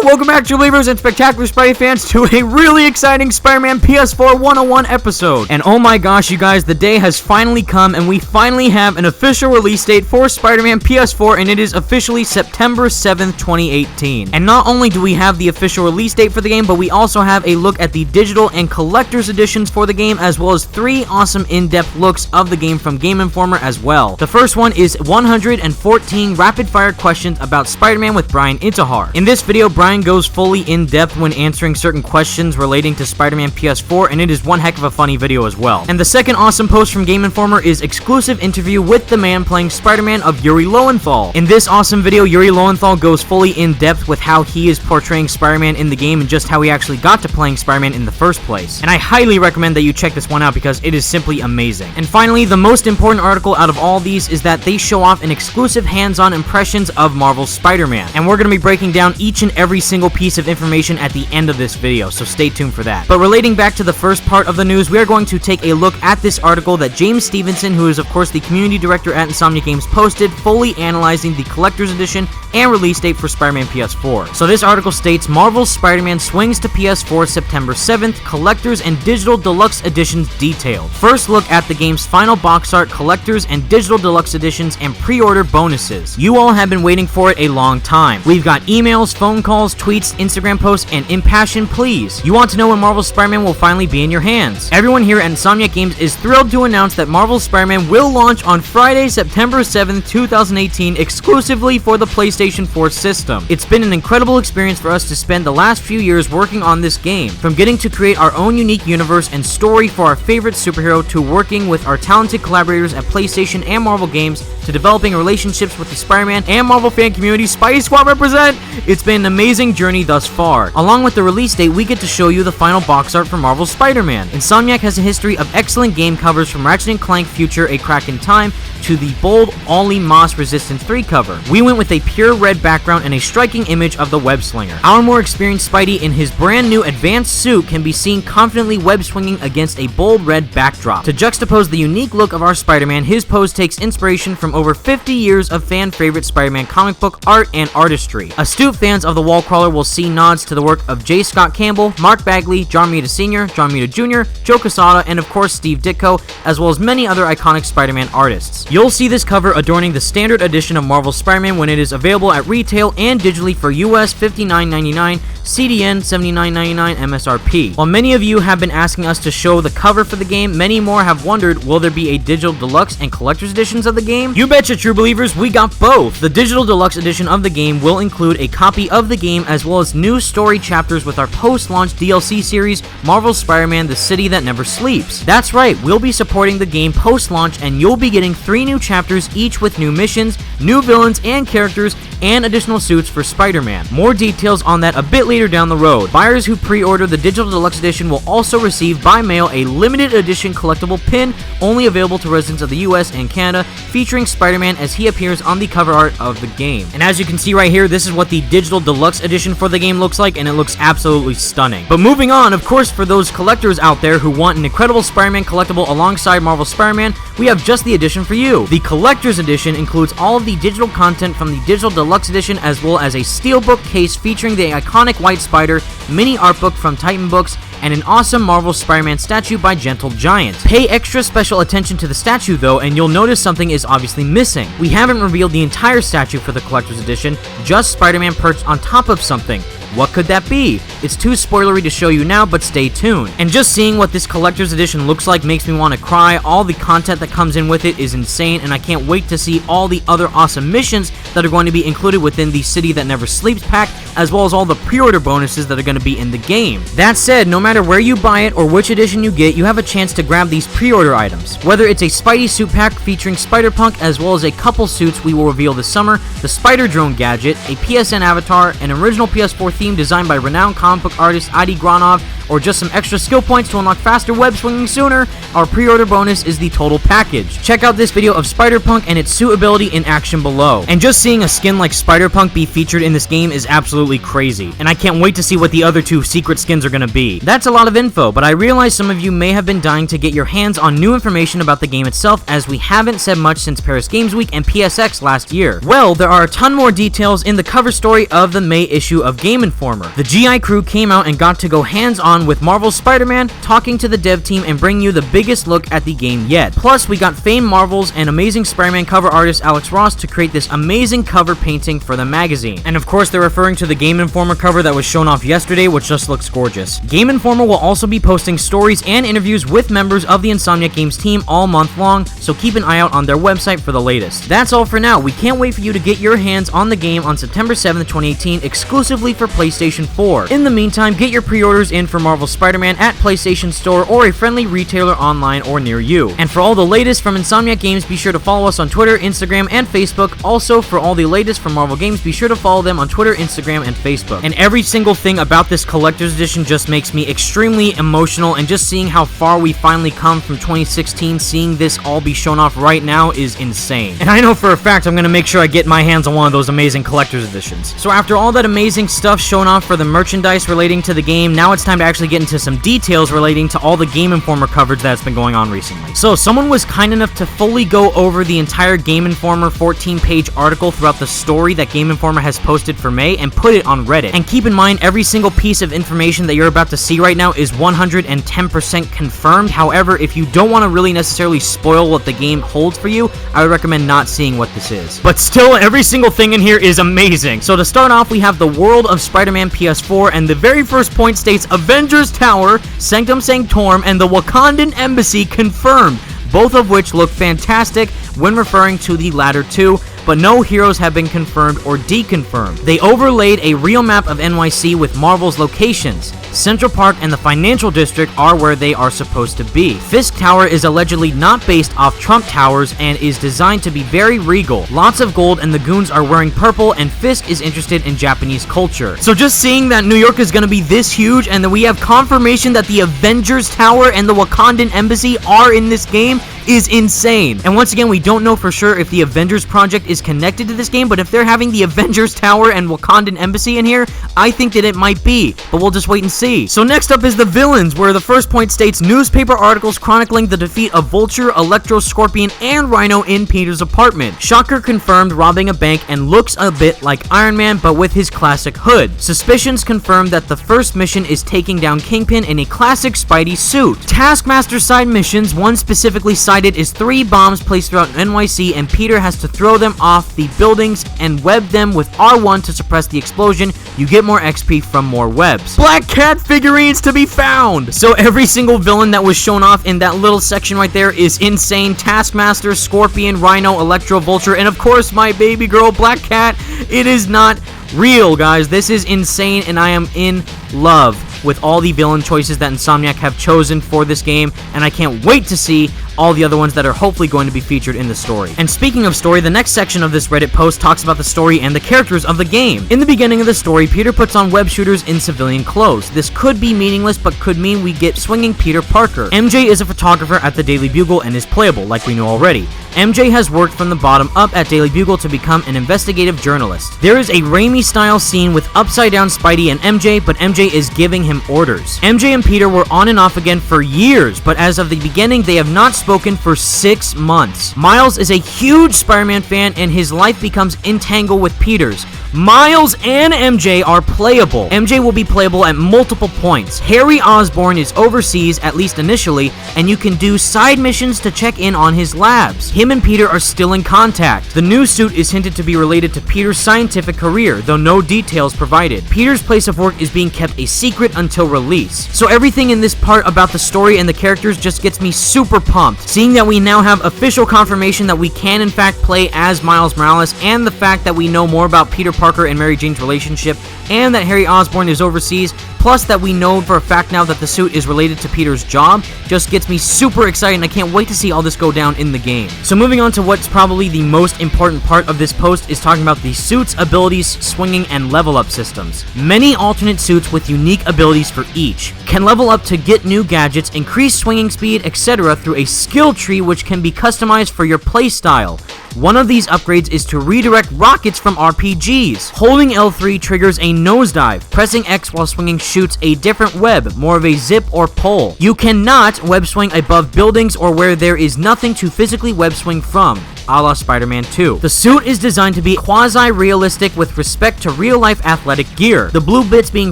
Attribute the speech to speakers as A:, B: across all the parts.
A: Welcome back, true believers and spectacular Spidey fans, to a really exciting Spider-Man PS4 101 episode. And oh my gosh, you guys, the day has finally come, and we finally have an official release date for Spider-Man PS4, and it is officially September 7th, 2018. And not only do we have the official release date for the game, but we also have a look at the digital and collector's editions for the game, as well as 3 awesome in-depth looks of the game from Game Informer as well. The first one is 114 rapid-fire questions about Spider-Man with Brian Intihar. In this video, Brian goes fully in-depth when answering certain questions relating to Spider-Man PS4, and it is one heck of a funny video as well. And the second awesome post from Game Informer is exclusive interview with the man playing Spider-Man of Yuri Lowenthal. In this awesome video, Yuri Lowenthal goes fully in-depth with how he is portraying Spider-Man in the game and just how he actually got to playing Spider-Man in the first place. And I highly recommend that you check this one out because it is simply amazing. And finally, the most important article out of all these is that they show off an exclusive hands-on impressions of Marvel's Spider-Man. And we're going to be breaking down each and every single piece of information at the end of this video, so stay tuned for that. But relating back to the first part of the news, we are going to take a look at this article that James Stevenson, who is of course the community director at Insomniac Games, posted, fully analyzing the collector's edition and release date for Spider-Man PS4. So this article states, Marvel's Spider-Man swings to PS4 September 7th, collectors and digital deluxe editions detailed. First look at the game's final box art, collectors and digital deluxe editions, and pre-order bonuses. You all have been waiting for it a long time. We've got emails, phone calls, tweets, Instagram posts, and impassioned pleas. You want to know when Marvel's Spider-Man will finally be in your hands. Everyone here at Insomniac Games is thrilled to announce that Marvel's Spider-Man will launch on Friday, September 7th, 2018, exclusively for the PlayStation 4 system. It's been an incredible experience for us to spend the last few years working on this game, from getting to create our own unique universe and story for our favorite superhero, to working with our talented collaborators at PlayStation and Marvel Games, to developing relationships with the Spider-Man and Marvel fan community. Spidey Squad represent! It's been an amazing journey thus far. Along with the release date, we get to show you the final box art for Marvel's Spider-Man. Insomniac has a history of excellent game covers, from Ratchet & Clank Future: A Crack in Time to the bold Ollie Moss Resistance 3 cover. We went with a pure red background and a striking image of the web slinger. Our more experienced Spidey in his brand new advanced suit can be seen confidently web swinging against a bold red backdrop. To juxtapose the unique look of our Spider-Man, his pose takes inspiration from over 50 years of fan favorite Spider-Man comic book art and artistry. Astute fans of the wall crawler will see nods to the work of J. Scott Campbell, Mark Bagley, John Romita Sr., John Romita Jr., Joe Quesada, and of course Steve Ditko, as well as many other iconic Spider-Man artists. You'll see this cover adorning the standard edition of Marvel's Spider-Man when it is available at retail and digitally for US $59.99, CDN $79.99 MSRP. While many of you have been asking us to show the cover for the game, many more have wondered, will there be a digital deluxe and collector's editions of the game? You betcha, true believers, we got both. The digital deluxe edition of the game will include a copy of the game as well as new story chapters with our post-launch DLC series, Marvel's Spider-Man: The City That Never Sleeps. That's right, we'll be supporting the game post-launch, and you'll be getting 3 new chapters, each with new missions, new villains and characters, and additional suits for Spider-Man. More details on that a bit later down the road. Buyers who pre-order the digital deluxe edition will also receive by mail a limited edition collectible pin, only available to residents of the US and Canada, featuring Spider-Man as he appears on the cover art of the game. And as you can see right here, this is what the digital deluxe edition for the game looks like, and it looks absolutely stunning. But moving on, of course, for those collectors out there who want an incredible Spider-Man collectible alongside Marvel Spider-Man, we have just the edition for you. The collector's edition includes all of the digital content from the digital deluxe edition, as well as a steelbook case featuring the iconic White Spider, mini art book from Titan Books, and an awesome Marvel Spider-Man statue by Gentle Giant. Pay extra special attention to the statue though, and you'll notice something is obviously missing. We haven't revealed the entire statue for the collector's edition, just Spider-Man perched on top of something. What could that be? It's too spoilery to show you now, but stay tuned. And just seeing what this collector's edition looks like makes me want to cry. All the content that comes in with it is insane, and I can't wait to see all the other awesome missions that are going to be included within the City That Never Sleeps pack, as well as all the pre-order bonuses that are going to be in the game. That said, no matter where you buy it or which edition you get, you have a chance to grab these pre-order items. Whether it's a Spidey suit pack featuring Spider-Punk, as well as a couple suits we will reveal this summer, the Spider Drone gadget, a PSN avatar, an original PS4 theme designed by renowned comic book artist Adi Granov, or just some extra skill points to unlock faster web swinging sooner, our pre-order bonus is the total package. Check out this video of Spider-Punk and its suit ability in action below. And just seeing a skin like Spider-Punk be featured in this game is absolutely crazy, and I can't wait to see what the other two secret skins are gonna be. That's a lot of info, but I realize some of you may have been dying to get your hands on new information about the game itself, as we haven't said much since Paris Games Week and PSX last year. Well, there are a ton more details in the cover story of the May issue of Game Informer. The GI crew came out and got to go hands-on with Marvel's Spider-Man, talking to the dev team and bringing you the biggest look at the game yet. Plus, we got famed Marvel's and Amazing Spider-Man cover artist Alex Ross to create this amazing cover painting for the magazine. And of course, they're referring to the Game Informer cover that was shown off yesterday, which just looks gorgeous. Game Informer will also be posting stories and interviews with members of the Insomniac Games team all month long, so keep an eye out on their website for the latest. That's all for now. We can't wait for you to get your hands on the game on September 7th, 2018, exclusively for PlayStation 4. In the meantime, get your pre-orders in for Marvel's Spider-Man at PlayStation Store or a friendly retailer online or near you. And for all the latest from Insomniac Games, be sure to follow us on Twitter, Instagram, and Facebook. Also, for all the latest from Marvel Games, be sure to follow them on Twitter, Instagram, and Facebook. And every single thing about this collector's edition just makes me extremely emotional, and just seeing how far we finally come from 2016, seeing this all be shown off right now is insane. And I know for a fact I'm gonna make sure I get my hands on one of those amazing collector's editions. So after all that amazing stuff shown off for the merchandise relating to the game, now it's time to actually get into some details relating to all the Game Informer coverage that's been going on recently. So someone was kind enough to fully go over the entire Game Informer 14-page article throughout the story that Game Informer has posted for May and put it on Reddit. And keep in mind, every single piece of information that you're about to see right now is 110% confirmed. However, if you don't want to really necessarily spoil what the game holds for you, I would recommend not seeing what this is. But still, every single thing in here is amazing. So to start off, we have the world of Spider-Man PS4, and the very first point states Avengers Tower, Sanctum Sanctorum, and the Wakandan Embassy confirmed, both of which look fantastic when referring to the latter two, but no heroes have been confirmed or deconfirmed. They overlaid a real map of NYC with Marvel's locations. Central Park and the Financial District are where they are supposed to be. Fisk Tower is allegedly not based off Trump Towers and is designed to be very regal. Lots of gold, and the goons are wearing purple, and Fisk is interested in Japanese culture. So just seeing that New York is going to be this huge, and that we have confirmation that the Avengers Tower and the Wakandan Embassy are in this game, is insane. And once again, we don't know for sure if the Avengers project is connected to this game, but if they're having the Avengers Tower and Wakandan Embassy in here, I think that it might be, but we'll just wait and see. So next up is the villains, where the first point states newspaper articles chronicling the defeat of Vulture, Electro, Scorpion, and Rhino in Peter's apartment. Shocker confirmed robbing a bank and looks a bit like Iron Man, but with his classic hood. Suspicions confirmed that the first mission is taking down Kingpin in a classic Spidey suit. Taskmaster side missions, one specifically cited is 3 bombs placed throughout NYC, and Peter has to throw them off the buildings and web them with R1 to suppress the explosion. You get more XP from more webs. Black Cat figurines to be found! So every single villain that was shown off in that little section right there is insane. Taskmaster, Scorpion, Rhino, Electro, Vulture, and of course my baby girl, Black Cat. It is not real, guys. This is insane, and I am in love with all the villain choices that Insomniac have chosen for this game, and I can't wait to see all the other ones that are hopefully going to be featured in the story. And speaking of story, the next section of this Reddit post talks about the story and the characters of the game. In the beginning of the story, Peter puts on web shooters in civilian clothes. This could be meaningless, but could mean we get swinging Peter Parker. MJ is a photographer at the Daily Bugle and is playable, like we know already. MJ has worked from the bottom up at Daily Bugle to become an investigative journalist. There is a Raimi-style scene with upside-down Spidey and MJ, but MJ is giving him orders. MJ and Peter were on and off again for years, but as of the beginning, they have not spoken for 6 months. Miles is a huge Spider-Man fan, and his life becomes entangled with Peter's. Miles and MJ are playable. MJ will be playable at multiple points. Harry Osborn is overseas, at least initially, and you can do side missions to check in on his labs. Him and Peter are still in contact. The new suit is hinted to be related to Peter's scientific career, though no details provided. Peter's place of work is being kept a secret until release. So everything in this part about the story and the characters just gets me super pumped. Seeing that we now have official confirmation that we can in fact play as Miles Morales, and the fact that we know more about Peter Parker and Mary Jane's relationship, and that Harry Osborn is overseas, plus that we know for a fact now that the suit is related to Peter's job just gets me super excited, and I can't wait to see all this go down in the game. So moving on to what's probably the most important part of this post is talking about the suits, abilities, swinging, and level up systems. Many alternate suits with unique abilities for each can level up to get new gadgets, increase swinging speed, etc. through a skill tree which can be customized for your playstyle. One of these upgrades is to redirect rockets from RPGs. Holding L3 triggers a nosedive. Pressing X while swinging shoots a different web, more of a zip or pull. You cannot web swing above buildings or where there is nothing to physically web swing from, a la Spider-Man 2. The suit is designed to be quasi-realistic with respect to real-life athletic gear, the blue bits being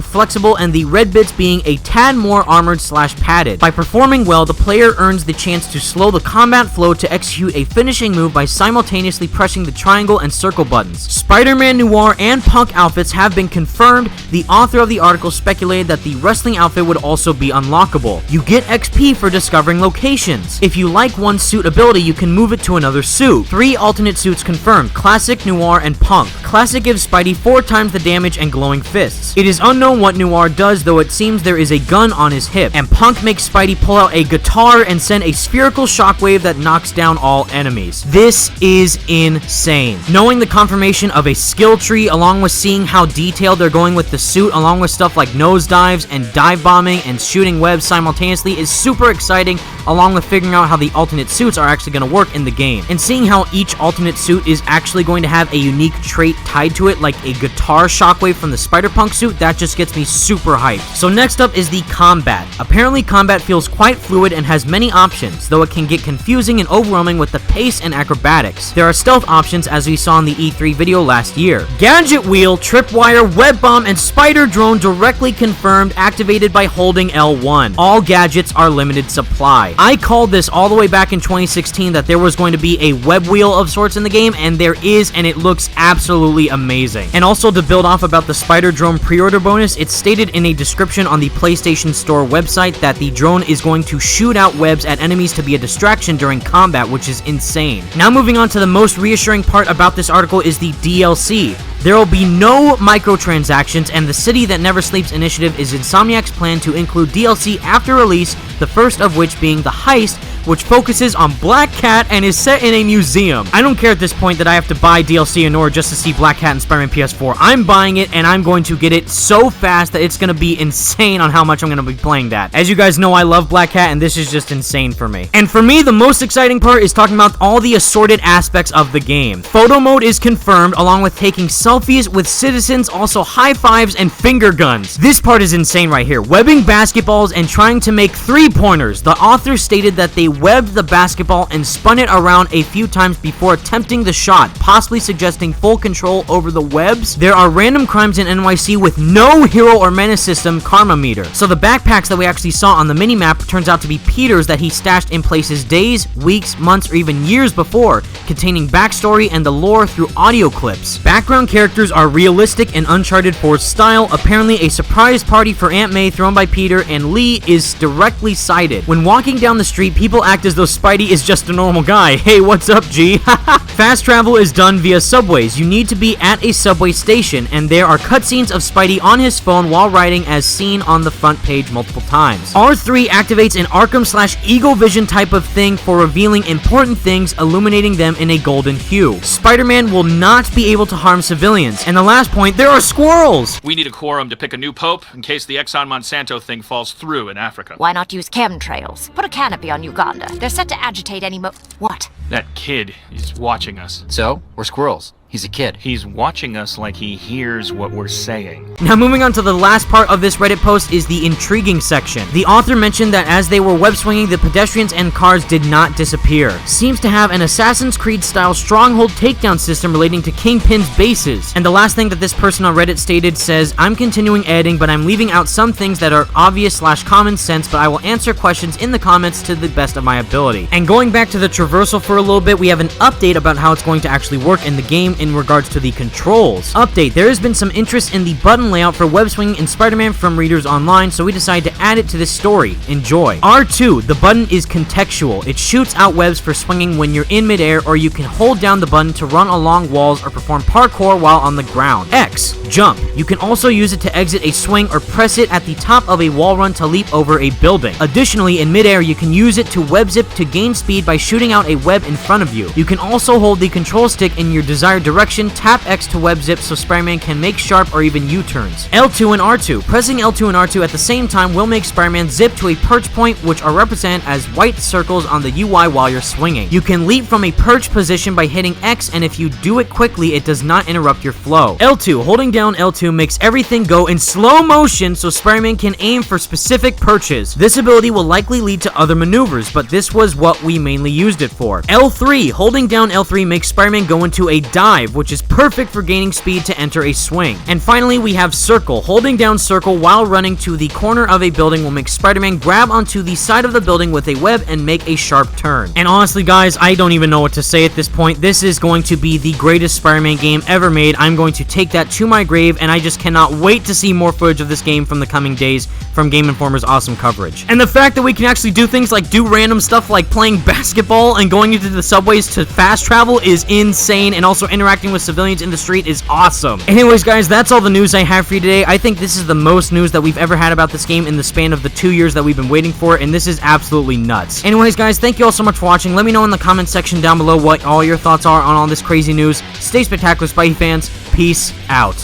A: flexible and the red bits being a tad more armored/padded. By performing well, the player earns the chance to slow the combat flow to execute a finishing move by simultaneously pressing the triangle and circle buttons. Spider-Man Noir and Punk outfits have been confirmed. The author of the article speculated that the wrestling outfit would also be unlockable. You get XP for discovering locations. If you like one suit ability, you can move it to another suit. 3 alternate suits confirmed: Classic, Noir, and Punk. Classic gives Spidey 4 times the damage and glowing fists. It is unknown what Noir does, though it seems there is a gun on his hip, and Punk makes Spidey pull out a guitar and send a spherical shockwave that knocks down all enemies. This is insane. Knowing the confirmation of a skill tree, along with seeing how detailed they're going with the suit, along with stuff like nosedives and dive bombing and shooting webs simultaneously, is super exciting, along with figuring out how the alternate suits are actually going to work in the game. And seeing how each alternate suit is actually going to have a unique trait tied to it, like a guitar shockwave from the Spider-Punk suit, that just gets me super hyped. So next up is the combat. Apparently combat feels quite fluid and has many options, though it can get confusing and overwhelming with the pace and acrobatics. There are stealth options as we saw in the E3 video last year. Gadget wheel, tripwire, web bomb, and spider drone directly confirmed, activated by holding L1. All gadgets are limited supply. I called this all the way back in 2016 that there was going to be a web wheel of sorts in the game, and there is, and it looks absolutely amazing. And also, to build off about the spider drone pre-order bonus, it's stated in a description on the PlayStation Store website that the drone is going to shoot out webs at enemies to be a distraction during combat, which is insane. Now moving on to the most reassuring part about this article is the DLC. There will be no microtransactions, and the City That Never Sleeps initiative is Insomniac's plan to include DLC after release, the first of which being The Heist, which focuses on Black Cat and is set in a museum. I don't care at this point that I have to buy DLC in order just to see Black Cat and Spider-Man PS4. I'm buying it, and I'm going to get it so fast that it's going to be insane on how much I'm going to be playing that. As you guys know, I love Black Cat, and this is just insane for me. And for me, the most exciting part is talking about all the assorted aspects of the game. Photo mode is confirmed, along with taking selfies with citizens, also high fives and finger guns. This part is insane right here. Webbing basketballs and trying to make 3-pointers. The author stated that they webbed the basketball and spun it around a few times before attempting the shot, possibly suggesting full control over the webs. There are random crimes in NYC with no hero or menace system karma meter. So the backpacks that we actually saw on the minimap turns out to be Peter's that he stashed in places days, weeks, months, or even years before, containing backstory and the lore through audio clips. Background characters are realistic and Uncharted 4 style. Apparently a surprise party for Aunt May thrown by Peter and Lee is directly cited. When walking down the street, people act as though Spidey is just a normal guy. Hey, what's up, G? Fast travel is done via subways. You need to be at a subway station, and there are cutscenes of Spidey on his phone while riding as seen on the front page multiple times. R3 activates an Arkham/Eagle Vision type of thing for revealing important things, illuminating them in a golden hue. Spider-Man will not be able to harm civilians. And the last point, there are squirrels!
B: We need a quorum to pick a new pope in case the Exxon Monsanto thing falls through in Africa.
C: Why not use chemtrails? Put a canopy on Uganda. They're set to agitate any What?
B: That kid is watching us.
D: So, we're squirrels. He's a kid.
B: He's watching us like he hears what we're saying.
A: Now moving on to the last part of this Reddit post is the intriguing section. The author mentioned that as they were web swinging, the pedestrians and cars did not disappear. Seems to have an Assassin's Creed style stronghold takedown system relating to Kingpin's bases. And the last thing that this person on Reddit stated says, I'm continuing editing, but I'm leaving out some things that are obvious/common sense, but I will answer questions in the comments to the best of my ability. And going back to the traversal for a little bit, we have an update about how it's going to actually work in the game, in regards to the controls. Update, there has been some interest in the button layout for web swinging in Spider-Man from readers online, so we decided to add it to this story. Enjoy. R2, the button is contextual. It shoots out webs for swinging when you're in midair, or you can hold down the button to run along walls or perform parkour while on the ground. X, jump. You can also use it to exit a swing or press it at the top of a wall run to leap over a building. Additionally, in midair, you can use it to web zip to gain speed by shooting out a web in front of you. You can also hold the control stick in your desired direction, tap X to web zip so Spider-Man can make sharp or even U-turns. L2 and R2. Pressing L2 and R2 at the same time will make Spider-Man zip to a perch point, which are represented as white circles on the UI while you're swinging. You can leap from a perch position by hitting X, and if you do it quickly, it does not interrupt your flow. L2. Holding down L2 makes everything go in slow motion so Spider-Man can aim for specific perches. This ability will likely lead to other maneuvers, but this was what we mainly used it for. L3. Holding down L3 makes Spider-Man go into a dive, which is perfect for gaining speed to enter a swing. And finally, we have Circle. Holding down Circle while running to the corner of a building will make Spider-Man grab onto the side of the building with a web and make a sharp turn. And honestly, guys, I don't even know what to say at this point. This is going to be the greatest Spider-Man game ever made. I'm going to take that to my grave, and I just cannot wait to see more footage of this game from the coming days from Game Informer's awesome coverage. And the fact that we can actually do things like do random stuff like playing basketball and going into the subways to fast travel is insane, and also interacting with civilians in the street is awesome. Anyways, guys, that's all the news I have for you today. I think this is the most news that we've ever had about this game in the span of the 2 years that we've been waiting for, and this is absolutely nuts. Anyways, guys, thank you all so much for watching. Let me know in the comment section down below what all your thoughts are on all this crazy news. Stay spectacular, Spidey fans. Peace out.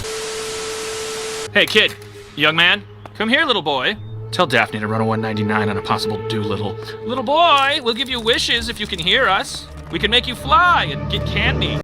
B: Hey, kid. Young man. Come here, little boy. Tell Daphne to run a 199 on a possible Doolittle. Little boy, we'll give you wishes if you can hear us. We can make you fly and get candy.